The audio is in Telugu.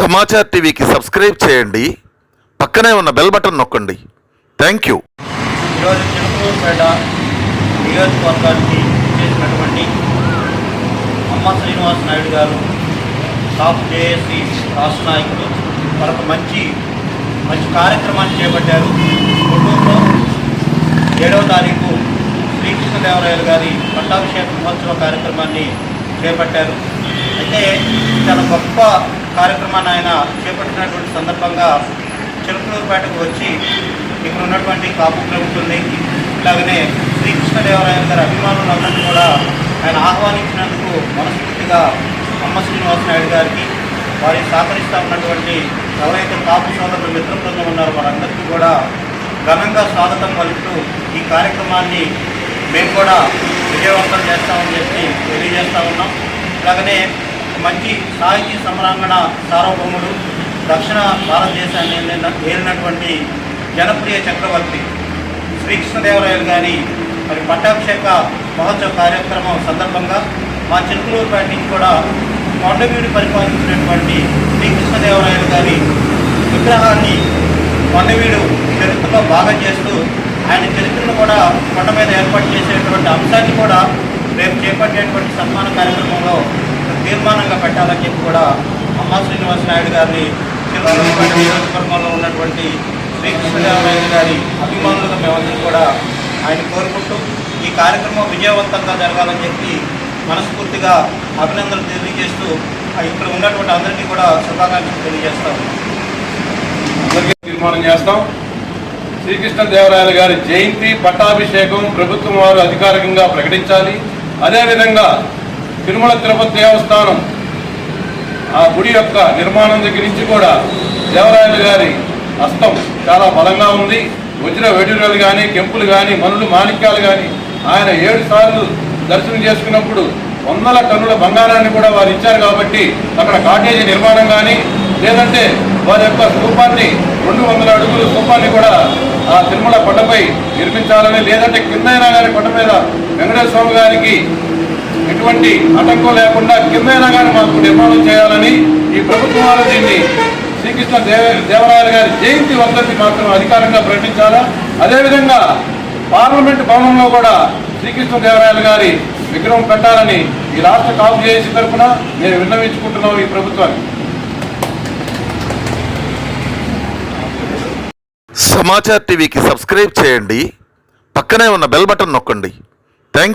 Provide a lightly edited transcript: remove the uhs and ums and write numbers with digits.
సమాచార్ టీవీకి సబ్స్క్రైబ్ చేయండి, పక్కనే ఉన్న బెల్ బటన్ నొక్కండి. Thank you. ఈరోజు చిలుకూరుపేట నియోజకవర్గానికి చేసినటువంటి అమ్మ శ్రీనివాస నాయుడు గారు టాప్ జేఏసీ రాష్ట్ర నాయకులు మరొక మంచి కార్యక్రమాన్ని చేపట్టారు. గుంటూరులో 7వ తారీఖు శ్రీకృష్ణదేవరాయలు గారి పట్టాభిషేక మహోత్సవ కార్యక్రమాన్ని చేపట్టారు. అయితే చాలా గొప్ప కార్యక్రమాన్ని ఆయన చేపట్టినటువంటి సందర్భంగా చిలుకూరుపేటకు వచ్చి ఇక్కడ ఉన్నటువంటి కాపు ప్రభుత్వాన్ని ఇలాగనే శ్రీకృష్ణదేవరాయలు గారి అభిమానులందరినీ కూడా ఆయన ఆహ్వానించినందుకు మనస్ఫూర్తిగా అమ్మ శ్రీనివాస నాయుడు గారికి వారి సహకరిస్తూ ఉన్నటువంటి ఎవరైతే కాపు సోదరులు మిత్ర బృందం ఉన్నారో వారందరికీ కూడా ఘనంగా స్వాగతం పలుకుతూ ఈ కార్యక్రమాన్ని మేము కూడా విజయవంతం చేస్తామని చెప్పి తెలియజేస్తూ ఉన్నాం. అలాగనే మంచి సాహితీ సమరాంగణ సార్వభౌముడు, దక్షిణ భారతదేశాన్ని ఏలినటువంటి జనప్రియ చక్రవర్తి శ్రీకృష్ణదేవరాయలు గారి పట్టాభిషేక మహోత్సవ కార్యక్రమం సందర్భంగా మా చిలుకూరుపేట నుంచి కూడా కొండవీడు పరిపాలించినటువంటి శ్రీకృష్ణదేవరాయలు గారి విగ్రహాన్ని కొండవీడు చరిత్రలో భాగం చేస్తూ ఆయన చరిత్రను కూడా కొండ మీద ఏర్పాటు చేసేటువంటి అంశాన్ని కూడా రేపు చేపట్టేటువంటి సన్మాన కార్యక్రమంలో తీర్మానంగా పెట్టాలని చెప్పి కూడా అమ్మ శ్రీనివాస నాయుడు గారిని చిలుకూరుపేట నియోజకవర్గంలో ఉన్నటువంటి శ్రీకృష్ణదేవరాయలు గారి అభిమానులుగా మేమందరం కూడా ఆయన కోరుకుంటూ ఈ కార్యక్రమం విజయవంతంగా జరగాలని చెప్పి మనస్ఫూర్తిగా అభినందనలు తెలియజేస్తూ ఇక్కడ ఉన్నటువంటి అందరికీ కూడా శుభాకాంక్షలు తెలియజేస్తాం. అందరికీ తీర్మానం చేస్తాం. శ్రీకృష్ణదేవరాయలు గారి జయంతి పట్టాభిషేకం ప్రభుత్వం వారు అధికారికంగా ప్రకటించాలి. అదేవిధంగా తిరుమల తిరుపతి దేవస్థానం ఆ గుడి యొక్క నిర్మాణం దగ్గర నుంచి కూడా దేవరాయలు గారి హస్తం చాలా బలంగా ఉంది. వజ్ర వెడురలు కానీ, కెంపులు కానీ, మనులు మాణిక్యాలు కానీ ఆయన 7 సార్లు దర్శనం చేసుకున్నప్పుడు 100 టన్నుల బంగారాన్ని కూడా వారు ఇచ్చారు. కాబట్టి అక్కడ కాటేజీ నిర్మాణం కానీ, లేదంటే వారి యొక్క స్తూపాన్ని 200 అడుగుల స్తూపాన్ని కూడా ఆ తిరుమల కొండపై నిర్మించాలని, లేదంటే కిందైనా కానీ కొండ మీద వెంకటేశ్వర స్వామి గారికి ఎటువంటి ఆటంకం లేకుండా కిందైనా కానీ మాకు నిర్మాణం చేయాలని ఈ ప్రభుత్వం వారు దీన్ని శ్రీకృష్ణ దేవరాయలు గారి జయంతి వర్ధంతి మాత్రం అధికారంగా ప్రకటించాలా. అదేవిధంగా పార్లమెంట్ భవనంలో కూడా శ్రీకృష్ణదేవరాయలు గారి విగ్రహం పెట్టాలని ఈ రాష్ట్ర కాపు జేఏసీ తరఫున నేను విన్నవించుకుంటున్నాను ఈ ప్రభుత్వాన్ని. సమాచార్ టీవీకి సబ్స్క్రైబ్ చేయండి, పక్కనే ఉన్న బెల్ బటన్ నొక్కండి. థ్యాంక్